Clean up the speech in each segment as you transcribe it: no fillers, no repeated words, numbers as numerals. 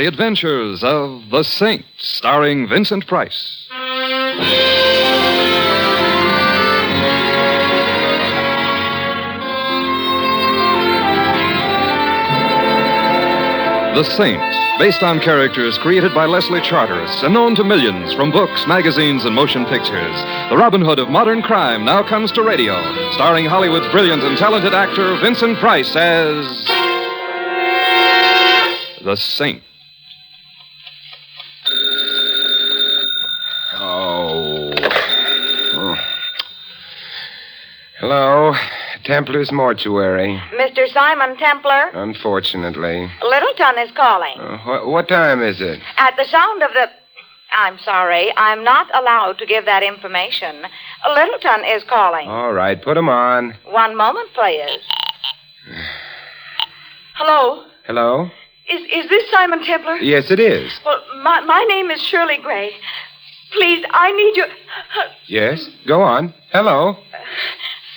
The Adventures of the Saint, starring Vincent Price. The Saint, based on characters created by Leslie Charteris and known to millions from books, magazines, and motion pictures. The Robin Hood of modern crime now comes to radio, starring Hollywood's brilliant and talented actor Vincent Price as The Saint. Hello, Templar's Mortuary. Mr. Simon Templar? Unfortunately. Littleton is calling. What time is it? At the sound of the... I'm sorry, I'm not allowed to give that information. Littleton is calling. All right, put him on. One moment, please. Hello? Hello? Is this Simon Templar? Yes, it is. Well, my name is Shirley Gray. Please, I need you... Yes, go on. Hello?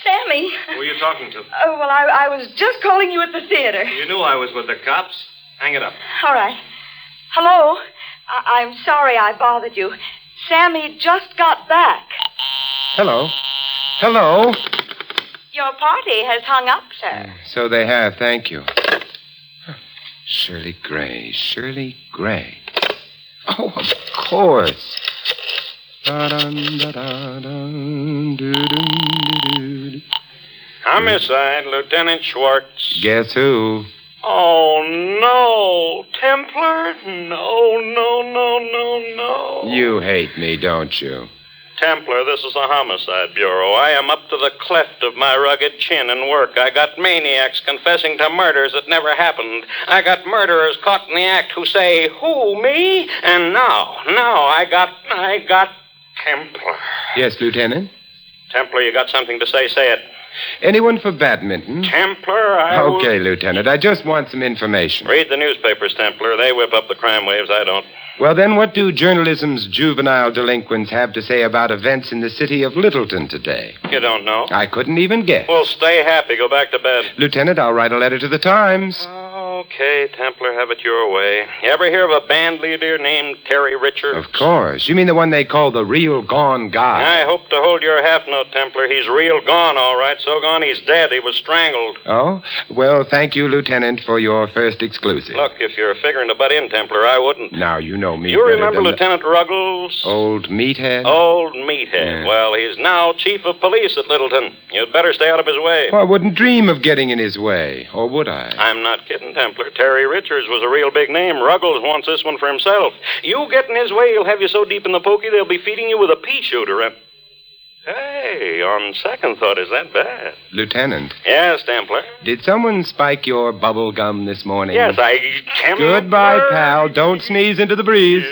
Sammy. Who are you talking to? Oh, well, I was just calling you at the theater. You knew I was with the cops. Hang it up. All right. Hello? I'm sorry I bothered you. Sammy just got back. Hello? Hello? Your party has hung up, sir. So they have, thank you. Shirley Gray. Shirley Gray. Oh, of course. Homicide, Lieutenant Schwartz. Guess who? Oh, no. Templar? No. You hate me, don't you? Templar, this is the Homicide Bureau. I am up to the cleft of my rugged chin in work. I got maniacs confessing to murders that never happened. I got murderers caught in the act who say, who, me? And now I got Templar. Yes, Lieutenant? Templar, you got something to say? Say it. Anyone for badminton? Templar, Okay, Lieutenant. I just want some information. Read the newspapers, Templar. They whip up the crime waves. I don't. Well, then, what do journalism's juvenile delinquents have to say about events in the city of Littleton today? You don't know? I couldn't even guess. Well, stay happy. Go back to bed. Lieutenant, I'll write a letter to the Times. Okay, Templar, have it your way. You ever hear of a band leader named Terry Richards? Of course. You mean the one they call the real gone guy? I hope to hold your half note, Templar. He's real gone, all right. So gone he's dead. He was strangled. Oh? Well, thank you, Lieutenant, for your first exclusive. Look, if you're figuring to butt in, Templar, I wouldn't. Now, you know me. You better remember than Lieutenant Ruggles? Old meathead? Old meathead. Yeah. Well, he's now chief of police at Littleton. You'd better stay out of his way. Well, I wouldn't dream of getting in his way. Or would I? I'm not kidding, Templar. Terry Richards was a real big name. Ruggles wants this one for himself. You get in his way, he'll have you so deep in the pokey they'll be feeding you with a pea shooter. And hey, on second thought, is that bad? Lieutenant. Yes, Templar. Did someone spike your bubble gum this morning? Yes, Templar. Goodbye, pal. Don't sneeze into the breeze.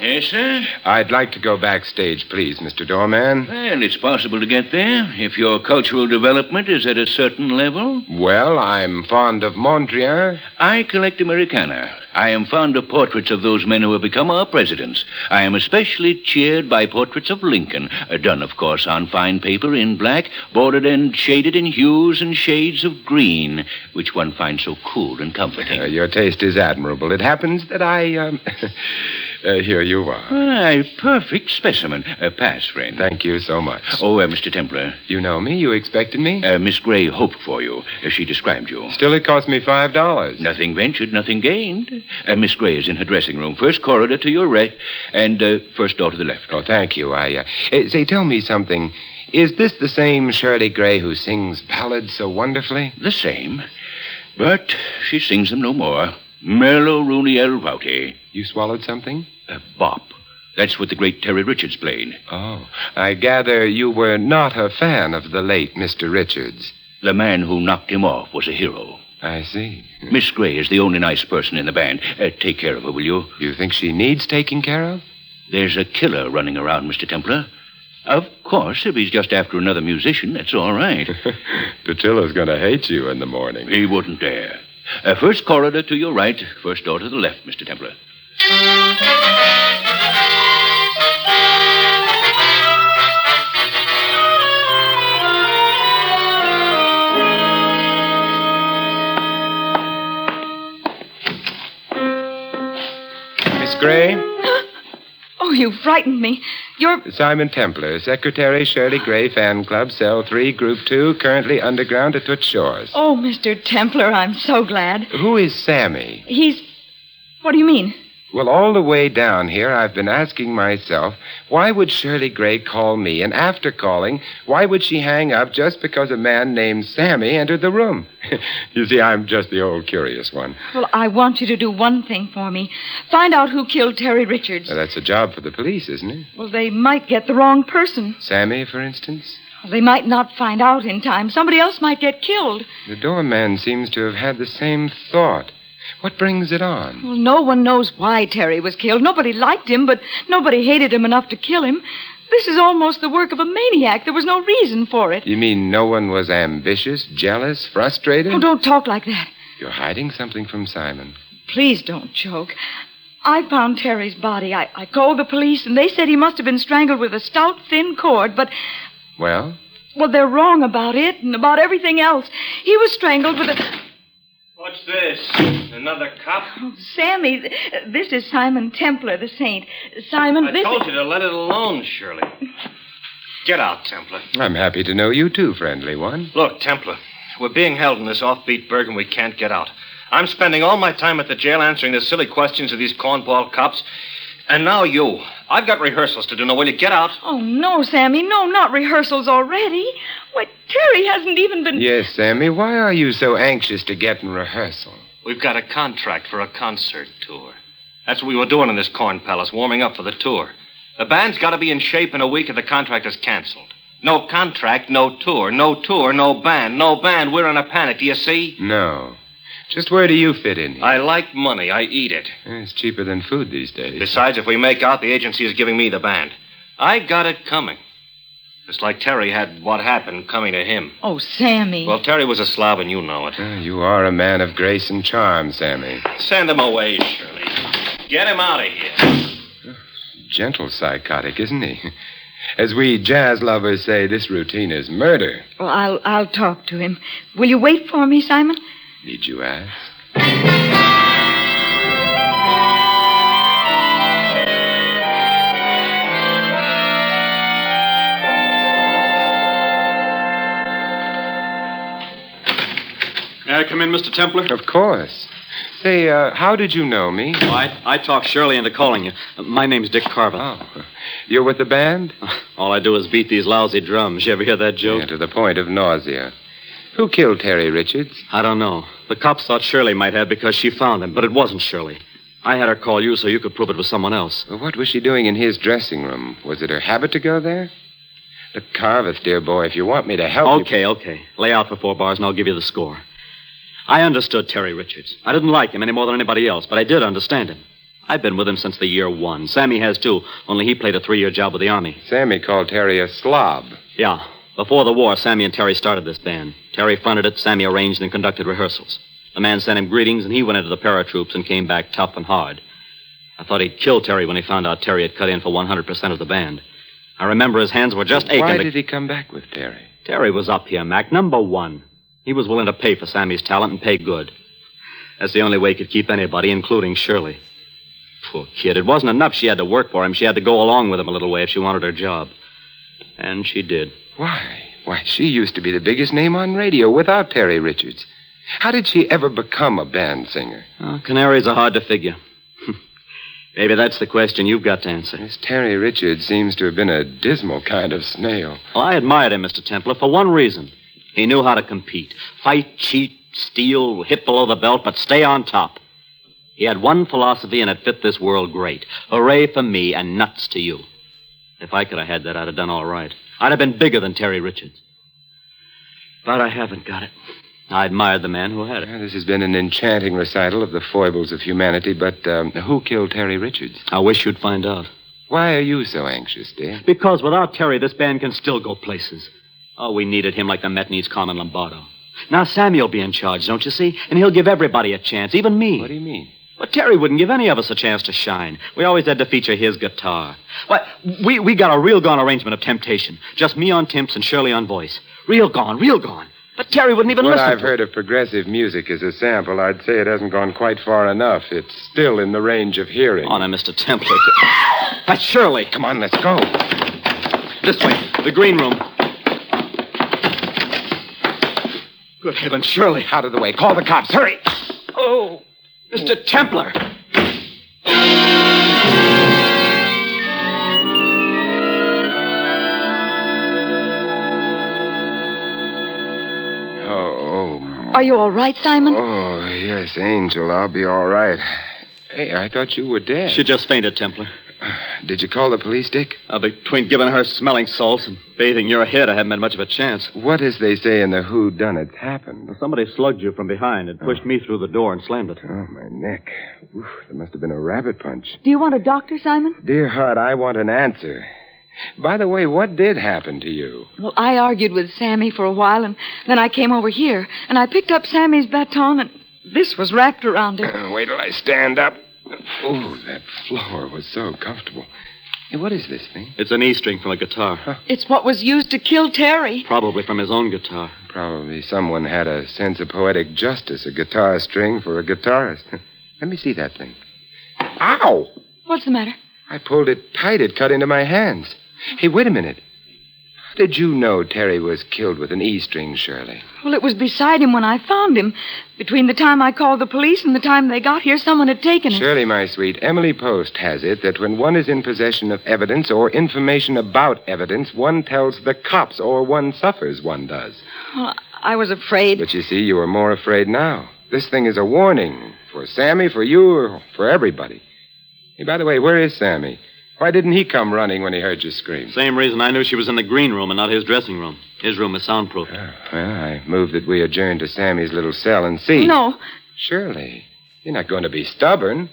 Yes, sir? I'd like to go backstage, please, Mr. Doorman. Well, it's possible to get there if your cultural development is at a certain level. Well, I'm fond of Mondrian. I collect Americana. I am fond of portraits of those men who have become our presidents. I am especially cheered by portraits of Lincoln, done, of course, on fine paper in black, bordered and shaded in hues and shades of green, which one finds so cool and comforting. Your taste is admirable. It happens that here you are. A perfect specimen. Pass, friend. Thank you so much. Oh, Mr. Templar. You know me? You expected me? Miss Gray hoped for you. She described you. Still, it cost me $5. Nothing ventured, nothing gained. Miss Gray is in her dressing room. First corridor to your right, and first door to the left. Oh, thank you. Say, tell me something. Is this the same Shirley Gray who sings ballads so wonderfully? The same. But she sings them no more. Merlo Rooney El Rowty. You swallowed something? Bop. That's what the great Terry Richards played. Oh, I gather you were not a fan of the late Mr. Richards. The man who knocked him off was a hero. I see. Miss Gray is the only nice person in the band. Take care of her, will you? You think she needs taking care of? There's a killer running around, Mr. Templar. Of course, if he's just after another musician, that's all right. Patilla's going to hate you in the morning. He wouldn't dare. First corridor to your right, first door to the left, Mr. Templar. Gray? Oh, you frightened me. You're... Simon Templar, Secretary, Shirley Gray, Fan Club, Cell 3, Group 2, currently underground at Toots Shores. Oh, Mr. Templar, I'm so glad. Who is Sammy? He's... What do you mean? Well, all the way down here, I've been asking myself, why would Shirley Gray call me? And after calling, why would she hang up just because a man named Sammy entered the room? You see, I'm just the old curious one. Well, I want you to do one thing for me. Find out who killed Terry Richards. Now, that's a job for the police, isn't it? Well, they might get the wrong person. Sammy, for instance? Well, they might not find out in time. Somebody else might get killed. The doorman seems to have had the same thought. What brings it on? Well, no one knows why Terry was killed. Nobody liked him, but nobody hated him enough to kill him. This is almost the work of a maniac. There was no reason for it. You mean no one was ambitious, jealous, frustrated? Oh, don't talk like that. You're hiding something from Simon. Please don't joke. I found Terry's body. I called the police, and they said he must have been strangled with a stout, thin cord, but... Well? Well, they're wrong about it and about everything else. He was strangled with a... What's this? Another cop? Oh, Sammy, this is Simon Templar, the saint. Simon, I told you to let it alone, Shirley. Get out, Templar. I'm happy to know you too, friendly one. Look, Templar, we're being held in this offbeat burg and we can't get out. I'm spending all my time at the jail answering the silly questions of these cornball cops. And now you. I've got rehearsals to do. Now, will you get out? Oh, no, Sammy. No, not rehearsals already. Why, Terry hasn't even been... Yes, Sammy, why are you so anxious to get in rehearsal? We've got a contract for a concert tour. That's what we were doing in this corn palace, warming up for the tour. The band's got to be in shape in a week if the contract is canceled. No contract, no tour. No tour, no band. No band, we're in a panic. Do you see? No. Just where do you fit in here? I like money. I eat it. It's cheaper than food these days. Besides, if we make out, the agency is giving me the band. I got it coming. Just like Terry had what happened coming to him. Oh, Sammy. Well, Terry was a slob, and you know it. You are a man of grace and charm, Sammy. Send him away, Shirley. Get him out of here. Gentle psychotic, isn't he? As we jazz lovers say, this routine is murder. Well, I'll talk to him. Will you wait for me, Simon? Need you ask? May I come in, Mr. Templar? Of course. Say, how did you know me? Oh, I talked Shirley into calling you. My name's Dick Carver. Oh, you're with the band? All I do is beat these lousy drums. You ever hear that joke? Yeah, to the point of nausea. Who killed Terry Richards? I don't know. The cops thought Shirley might have because she found him, but it wasn't Shirley. I had her call you so you could prove it was someone else. Well, what was she doing in his dressing room? Was it her habit to go there? Look, Carveth, dear boy, if you want me to help you... Okay. Lay out for 4 bars and I'll give you the score. I understood Terry Richards. I didn't like him any more than anybody else, but I did understand him. I've been with him since the year 1. Sammy has, too, only he played a 3-year job with the Army. Sammy called Terry a slob. Yeah. Before the war, Sammy and Terry started this band. Terry fronted it, Sammy arranged and conducted rehearsals. The man sent him greetings, and he went into the paratroops and came back tough and hard. I thought he'd kill Terry when he found out Terry had cut in for 100% of the band. I remember his hands were just aching. Why did he come back with Terry? Terry was up here, Mac, number 1. He was willing to pay for Sammy's talent and pay good. That's the only way he could keep anybody, including Shirley. Poor kid. It wasn't enough she had to work for him. She had to go along with him a little way if she wanted her job. And she did. Why? Why, she used to be the biggest name on radio without Terry Richards. How did she ever become a band singer? Canaries are hard to figure. Maybe that's the question you've got to answer. This Terry Richards seems to have been a dismal kind of snail. Well, I admired him, Mr. Templar, for one reason. He knew how to compete. Fight, cheat, steal, hit below the belt, but stay on top. He had one philosophy, and it fit this world great. Hooray for me and nuts to you. If I could have had that, I'd have done all right. I'd have been bigger than Terry Richards. But I haven't got it. I admired the man who had it. This has been an enchanting recital of the foibles of humanity, but who killed Terry Richards? I wish you'd find out. Why are you so anxious, dear? Because without Terry, this band can still go places. Oh, we needed him like the Met needs Carmen Lombardo. Now Sammy'll be in charge, don't you see? And he'll give everybody a chance, even me. What do you mean? But Terry wouldn't give any of us a chance to shine. We always had to feature his guitar. Why, we got a real gone arrangement of Temptation. Just me on timps and Shirley on voice. Real gone. But Terry wouldn't even What listen I've to heard of progressive music as a sample, I'd say it hasn't gone quite far enough. It's still in the range of hearing. Oh, now, Mr. Templar. That's Shirley. Come on, let's go. This way. The green room. Good heavens, Shirley. Out of the way. Call the cops. Hurry. Oh, Mr. Templar. Are you all right, Simon? Oh, yes, Angel. I'll be all right. Hey, I thought you were dead. She just fainted, Templar. Did you call the police, Dick? Between giving her smelling salts and bathing your head, I haven't had much of a chance. What, as they say in the whodunit, happened? Somebody slugged you from behind and pushed me through the door and slammed it. Oh, my neck. Oof, there must have been a rabbit punch. Do you want a doctor, Simon? Dear heart, I want an answer. By the way, what did happen to you? Well, I argued with Sammy for a while, and then I came over here, and I picked up Sammy's baton, and this was wrapped around it. Wait till I stand up. Oh, that floor was so comfortable. Hey, what is this thing? It's an E string from a guitar. Huh. It's what was used to kill Terry. Probably from his own guitar. Probably someone had a sense of poetic justice, a guitar string for a guitarist. Let me see that thing. Ow! What's the matter? I pulled it tight. It cut into my hands. Hey, wait a minute. How did you know Terry was killed with an E string, Shirley? Well, it was beside him when I found him. Between the time I called the police and the time they got here, someone had taken it. Shirley, my sweet, Emily Post has it that when one is in possession of evidence or information about evidence, one tells the cops, or one suffers, one does. Well, I was afraid. But you see, you are more afraid now. This thing is a warning for Sammy, for you, or for everybody. Hey, by the way, where is Sammy? Why didn't he come running when he heard you scream? Same reason I knew she was in the green room and not his dressing room. His room is soundproof. Well, I move that we adjourn to Sammy's little cell and see. No. Shirley, you're not going to be stubborn.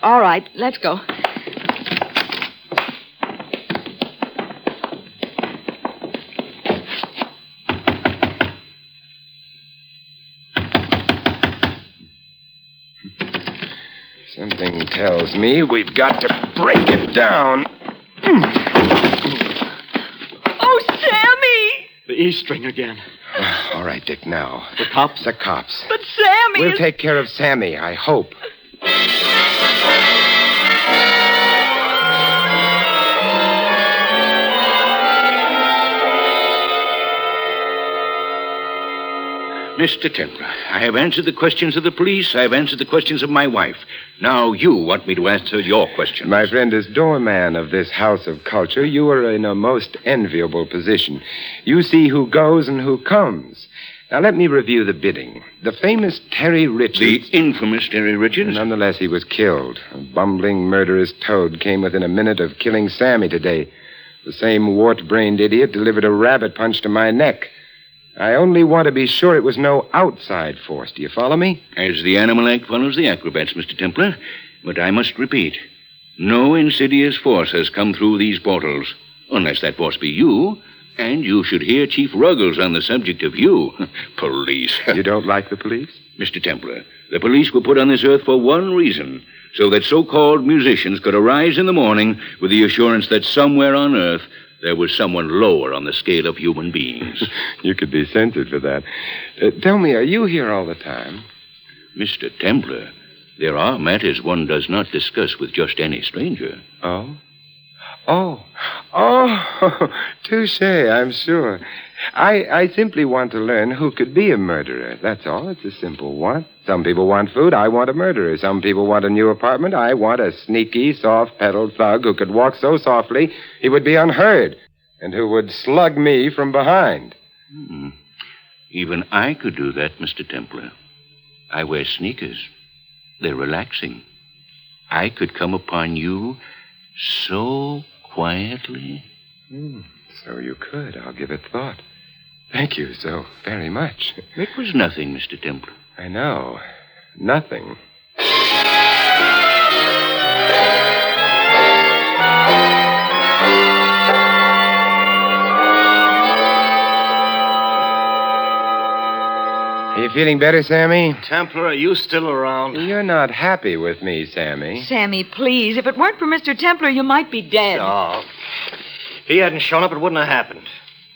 All right, let's go. Something tells me we've got to break it down. Oh, Sammy! The E string again. All right, Dick, now. The cops? The cops. But Sammy We'll take care of Sammy, I hope. Mr. Templar, I have answered the questions of the police. I have answered the questions of my wife. Now you want me to answer your questions. My friend, as doorman of this house of culture, you are in a most enviable position. You see who goes and who comes. Now, let me review the bidding. The famous Terry Richards... The infamous Terry Richards? Nonetheless, he was killed. A bumbling, murderous toad came within a minute of killing Sammy today. The same wart-brained idiot delivered a rabbit punch to my neck. I only want to be sure it was no outside force. Do you follow me? As the Animal Act follows the acrobats, Mr. Templar. But I must repeat, no insidious force has come through these portals. Unless that force be you, and you should hear Chief Ruggles on the subject of you. Police. You don't like the police? Mr. Templar, the police were put on this earth for one reason, so that so-called musicians could arise in the morning with the assurance that somewhere on earth there was someone lower on the scale of human beings. You could be censored for that. Tell me, are you here all the time? Mr. Templar, there are matters one does not discuss with just any stranger. Oh? Oh, touché, I'm sure. I simply want to learn who could be a murderer. That's all. It's a simple want. Some people want food. I want a murderer. Some people want a new apartment. I want a sneaky, soft-pedaled thug who could walk so softly he would be unheard and who would slug me from behind. Even I could do that, Mr. Templar. I wear sneakers. They're relaxing. I could come upon you so quietly. So you could. I'll give it thought. Thank you so very much. It was nothing, Mr. Templar. I know. Nothing. Are you feeling better, Sammy? Templar, are you still around? You're not happy with me, Sammy. Sammy, please. If it weren't for Mr. Templar, you might be dead. No. If he hadn't shown up, it wouldn't have happened.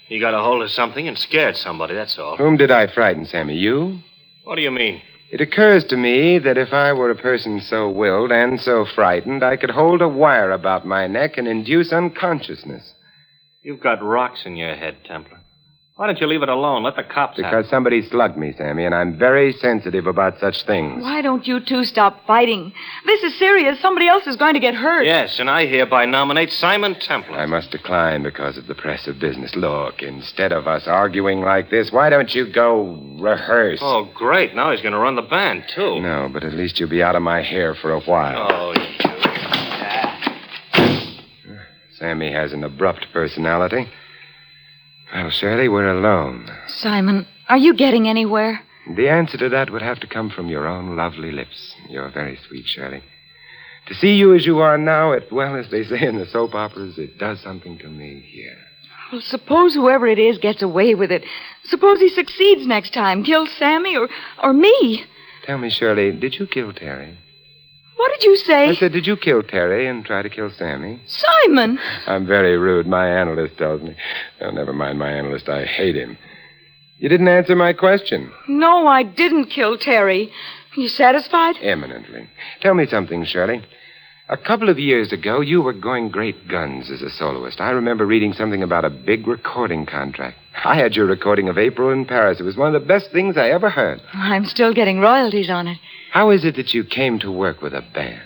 He got a hold of something and scared somebody, that's all. Whom did I frighten, Sammy? You? What do you mean? It occurs to me that if I were a person so willed and so frightened, I could hold a wire about my neck and induce unconsciousness. You've got rocks in your head, Templar. Why don't you leave it alone? Let the cops have it. Because somebody slugged me, Sammy, and I'm very sensitive about such things. Why don't you two stop fighting? This is serious. Somebody else is going to get hurt. Yes, and I hereby nominate Simon Templar. I must decline because of the press of business. Look, instead of us arguing like this, why don't you go rehearse? Oh, great. Now he's going to run the band, too. No, but at least you'll be out of my hair for a while. Oh, Sammy has an abrupt personality. Well, Shirley, we're alone. Simon, are you getting anywhere? The answer to that would have to come from your own lovely lips. You're very sweet, Shirley. To see you as you are now, well, as they say in the soap operas, it does something to me here. Well, suppose whoever it is gets away with it. Suppose he succeeds next time, kills Sammy or me. Tell me, Shirley, did you kill Terry? What did you say? I said, did you kill Terry and try to kill Sammy? Simon! I'm very rude. My analyst tells me. Oh, never mind my analyst. I hate him. You didn't answer my question. No, I didn't kill Terry. You satisfied? Eminently. Tell me something, Shirley. A couple of years ago, you were going great guns as a soloist. I remember reading something about a big recording contract. I had your recording of April in Paris. It was one of the best things I ever heard. I'm still getting royalties on it. How is it that you came to work with a band?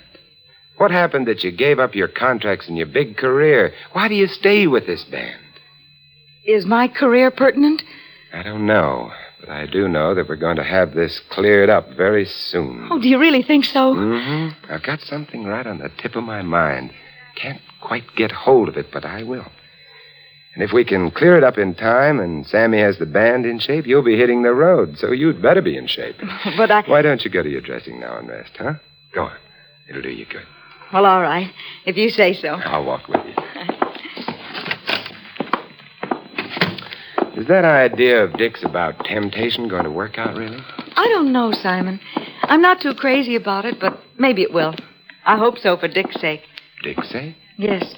What happened that you gave up your contracts and your big career? Why do you stay with this band? Is my career pertinent? I don't know, but I do know that we're going to have this cleared up very soon. Oh, do you really think so? Mm-hmm. I've got something right on the tip of my mind. Can't quite get hold of it, but I will. And if we can clear it up in time and Sammy has the band in shape, you'll be hitting the road, so you'd better be in shape. But Why don't you go to your dressing now and rest, huh? Go on. It'll do you good. Well, all right, if you say so. I'll walk with you. Is that idea of Dick's about temptation going to work out, really? I don't know, Simon. I'm not too crazy about it, but maybe it will. I hope so for Dick's sake. Dick's sake? Yes.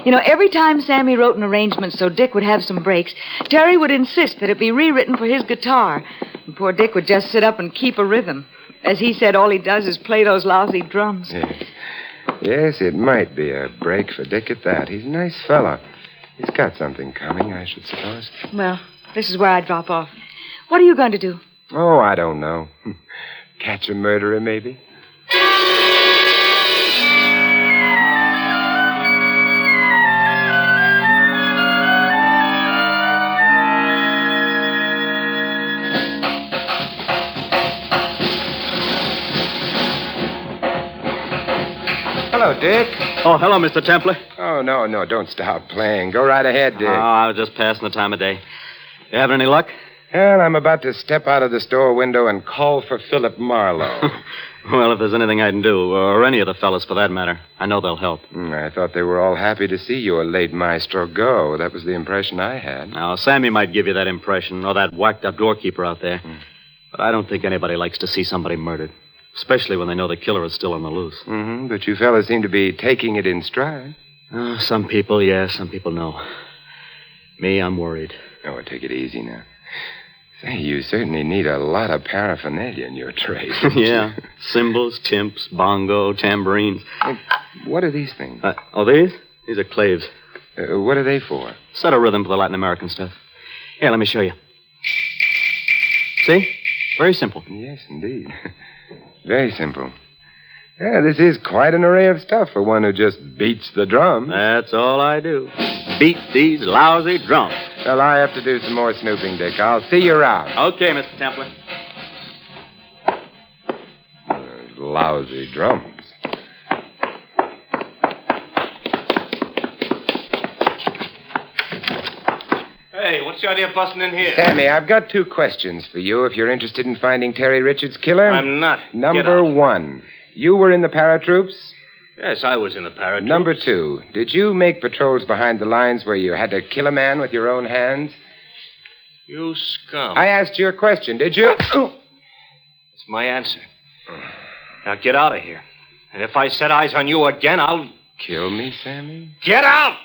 You know, every time Sammy wrote an arrangement so Dick would have some breaks, Terry would insist that it be rewritten for his guitar. And poor Dick would just sit up and keep a rhythm. As he said, all he does is play those lousy drums. Yes, it might be a break for Dick at that. He's a nice fellow. He's got something coming, I should suppose. Well, this is where I drop off. What are you going to do? Oh, I don't know. Catch a murderer, maybe? Hello, Dick. Oh, hello, Mr. Templar. Oh, no, don't stop playing. Go right ahead, Dick. Oh, I was just passing the time of day. You having any luck? Well, I'm about to step out of the store window and call for Philip Marlowe. Well, if there's anything I can do, or any of the fellas for that matter, I know they'll help. I thought they were all happy to see your late maestro go. That was the impression I had. Now, Sammy might give you that impression, or that whacked-up doorkeeper out there. But I don't think anybody likes to see somebody murdered, especially when they know the killer is still on the loose. Mm-hmm, but you fellas seem to be taking it in stride. Oh, some people, yes, some people, no. Me, I'm worried. Oh, take it easy now. Say, you certainly need a lot of paraphernalia in your trade. Yeah, cymbals, timps, bongo, tambourines. Hey, what are these things? These? These are claves. What are they for? Set a rhythm for the Latin American stuff. Here, let me show you. See? Very simple. Yes, indeed. Very simple. Yeah, this is quite an array of stuff for one who just beats the drum. That's all I do. Beat these lousy drums. Well, I have to do some more snooping, Dick. I'll see you around. Okay, Mr. Templar. Lousy drums. Hey, what's the idea of busting in here? Sammy, I've got 2 questions for you if you're interested in finding Terry Richards' killer. I'm not. Number 1, you were in the paratroops? Yes, I was in the paratroops. Number 2, did you make patrols behind the lines where you had to kill a man with your own hands? You scum. I asked you a question, did you? It's my answer. Now get out of here. And if I set eyes on you again, I'll... Kill me, Sammy? Get out!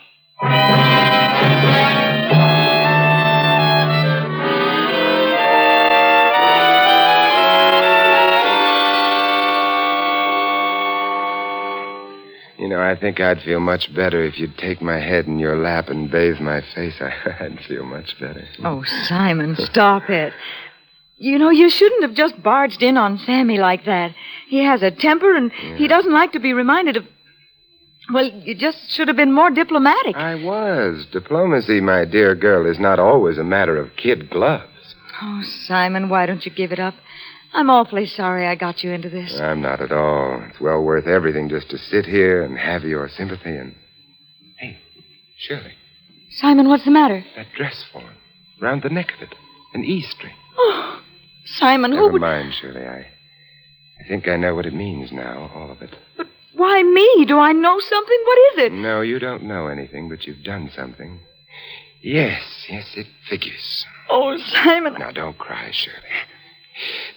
You know, I think I'd feel much better if you'd take my head in your lap and bathe my face. I'd feel much better. Oh, Simon, stop it. You know, you shouldn't have just barged in on Sammy like that. He has a temper, and he doesn't like to be reminded of... Well, you just should have been more diplomatic. I was. Diplomacy, my dear girl, is not always a matter of kid gloves. Oh, Simon, why don't you give it up? I'm awfully sorry I got you into this. I'm not at all. It's well worth everything just to sit here and have your sympathy and... Hey, Shirley. Simon, what's the matter? That dress form. Round the neck of it. An E string. Oh, Simon, who Never would... mind, Shirley. I think I know what it means now, all of it. But why me? Do I know something? What is it? No, you don't know anything, but you've done something. Yes, it figures. Oh, Simon. Now, don't cry, Shirley.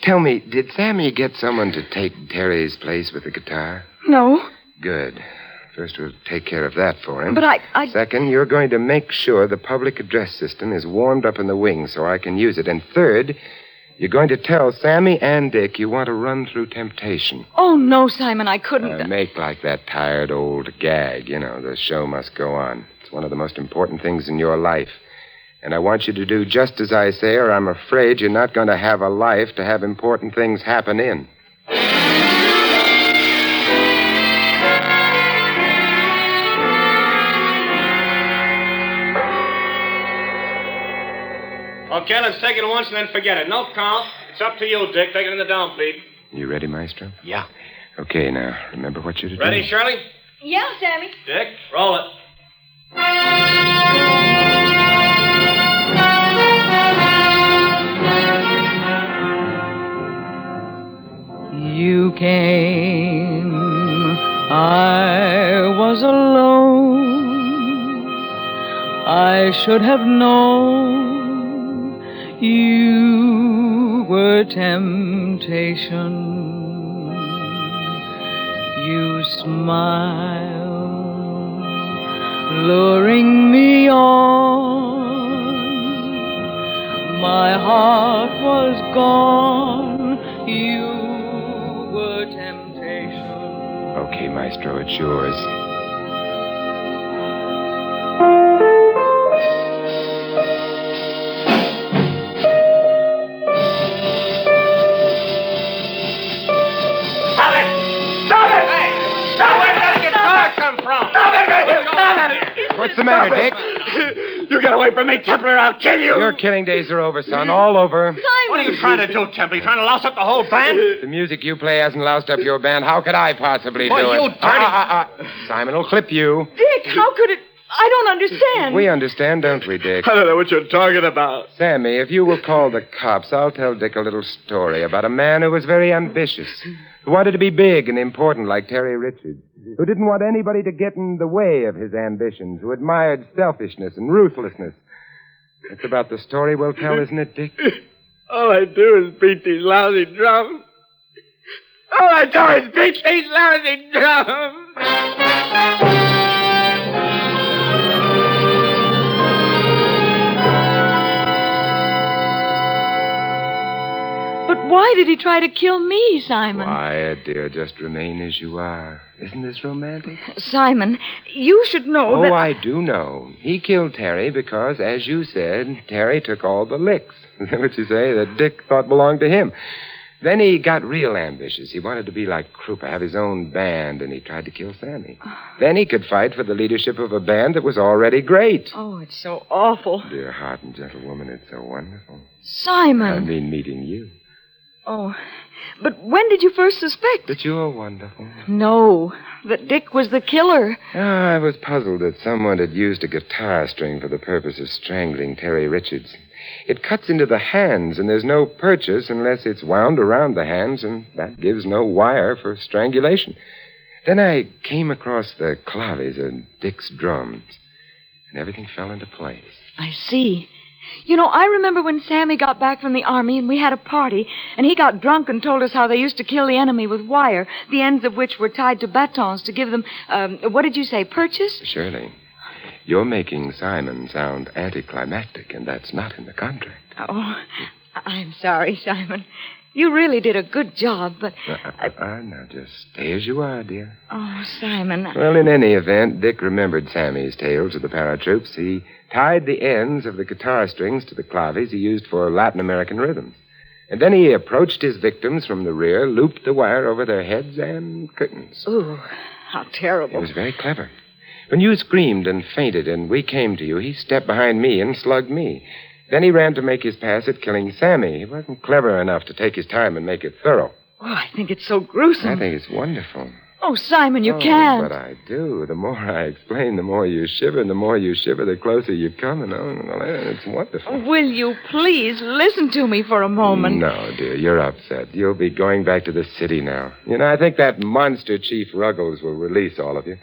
Tell me, did Sammy get someone to take Terry's place with the guitar? No. Good. First, we'll take care of that for him. But I... Second, you're going to make sure the public address system is warmed up in the wings so I can use it. And third, you're going to tell Sammy and Dick you want to run through temptation. Oh, no, Simon, I couldn't. Make like that tired old gag. You know, the show must go on. It's one of the most important things in your life. And I want you to do just as I say, or I'm afraid you're not going to have a life to have important things happen in. Okay, let's take it once and then forget it. No count. It's up to you, Dick. Take it in the downbeat. You ready, Maestro? Yeah. Okay, now, remember what you're to do. Ready, Shirley? Yeah, Sammy. Dick, roll it. You came, I was alone. I should have known you were temptation. You smile, luring me on. My heart was gone. You were temptation. Okay, Maestro, it's yours. What's the matter, Dick? You get away from me, Templar, I'll kill you. Your killing days are over, son. All over. What are you trying to do, Templar? You trying to louse up the whole band? The music you play hasn't loused up your band. How could I possibly do it? You dirty... Simon will clip you. Dick, how could it... I don't understand. We understand, don't we, Dick? I don't know what you're talking about. Sammy, if you will call the cops, I'll tell Dick a little story about a man who was very ambitious, who wanted to be big and important like Terry Richards, who didn't want anybody to get in the way of his ambitions, who admired selfishness and ruthlessness. That's about the story we'll tell, isn't it, Dick? All I do is beat these lousy drums. All I do is beat these lousy drums. But why did he try to kill me, Simon? Quiet, dear. Just remain as you are. Isn't this romantic? Simon, you should know that... Oh, I do know. He killed Terry because, as you said, Terry took all the licks. Is that what you say? That Dick thought belonged to him. Then he got real ambitious. He wanted to be like Krupa, have his own band, and he tried to kill Sammy. Then he could fight for the leadership of a band that was already great. Oh, it's so awful. Dear heart and gentle woman, it's so wonderful. Simon. I mean meeting you. Oh, but when did you first suspect? That you're wonderful. No, that Dick was the killer. I was puzzled that someone had used a guitar string for the purpose of strangling Terry Richards. It cuts into the hands, and there's no purchase unless it's wound around the hands, and that gives no wire for strangulation. Then I came across the claves of Dick's drums, and everything fell into place. I see. You know, I remember when Sammy got back from the army and we had a party, and he got drunk and told us how they used to kill the enemy with wire, the ends of which were tied to batons to give them, what did you say, purchase? Shirley, you're making Simon sound anticlimactic, and that's not in the contract. Oh, I'm sorry, Simon. You really did a good job, but... Now, just stay as you are, dear. Oh, Simon. Well, in any event, Dick remembered Sammy's tale to the paratroops. He tied the ends of the guitar strings to the claves he used for Latin American rhythms. And then he approached his victims from the rear, looped the wire over their heads and curtains. Ooh, how terrible. It was very clever. When you screamed and fainted and we came to you, he stepped behind me and slugged me. Then he ran to make his pass at killing Sammy. He wasn't clever enough to take his time and make it thorough. Oh, I think it's so gruesome. I think it's wonderful. Oh, Simon, you can't. But I do. The more I explain, the more you shiver. And the more you shiver, the closer you come. And it's wonderful. Will you please listen to me for a moment? No, dear, you're upset. You'll be going back to the city now. I think that monster Chief Ruggles will release all of you.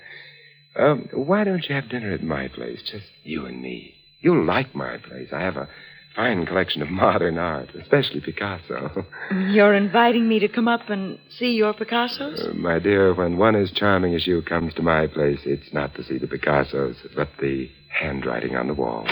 Why don't you have dinner at my place? Just you and me. You'll like my place. I have a fine collection of modern art, especially Picasso. You're inviting me to come up and see your Picassos? My dear, when one as charming as you comes to my place, it's not to see the Picassos, but handwriting on the wall.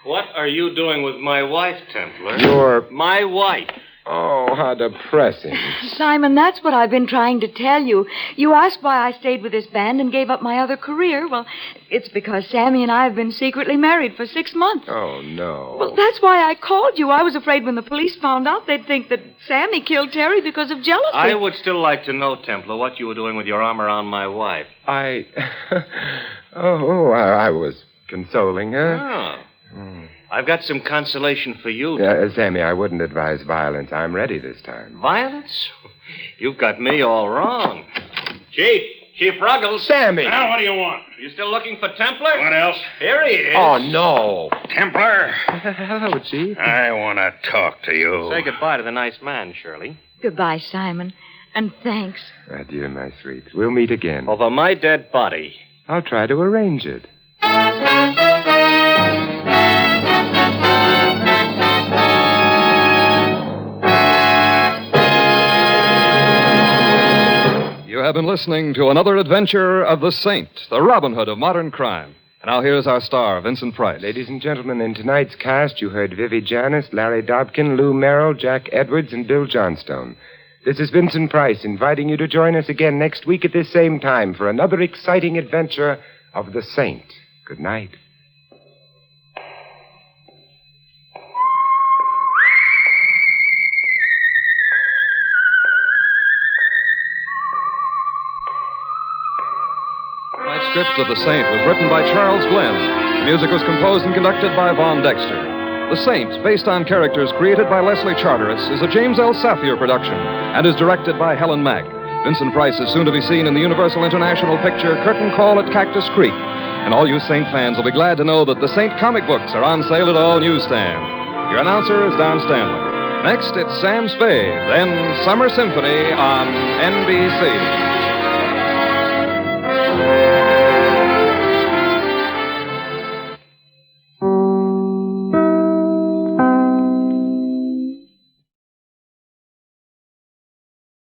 What are you doing with my wife, Templar? My wife. Oh, how depressing. Simon, that's what I've been trying to tell you. You asked why I stayed with this band and gave up my other career. Well, it's because Sammy and I have been secretly married for 6 months. Oh, no. Well, that's why I called you. I was afraid when the police found out, they'd think that Sammy killed Terry because of jealousy. I would still like to know, Templar, what you were doing with your arm around my wife. I was consoling her. Oh. I've got some consolation for you. Sammy, I wouldn't advise violence. I'm ready this time. Violence? You've got me all wrong. Chief Ruggles. Sammy! Now, what do you want? You still looking for Templar? What else? Here he is. Oh, no. Templar? Hello, Chief. I want to talk to you. Say goodbye to the nice man, Shirley. Goodbye, Simon. And thanks. Adieu, my sweet. We'll meet again. Over my dead body. I'll try to arrange it. You have been listening to another adventure of the Saint, the Robin Hood of modern crime. And now here's our star, Vincent Price. Ladies and gentlemen, in tonight's cast, you heard Vivi Janis, Larry Dobkin, Lou Merrill, Jack Edwards, and Bill Johnstone. This is Vincent Price inviting you to join us again next week at this same time for another exciting adventure of the Saint. Good night. Tonight's script of The Saint was written by Charles Glenn. The music was composed and conducted by Von Dexter. The Saint, based on characters created by Leslie Charteris, is a James L. Safier production and is directed by Helen Mack. Vincent Price is soon to be seen in the Universal International picture Curtain Call at Cactus Creek. And all you Saint fans will be glad to know that the Saint comic books are on sale at all newsstands. Your announcer is Don Stanley. Next, it's Sam Spade, then Summer Symphony on NBC.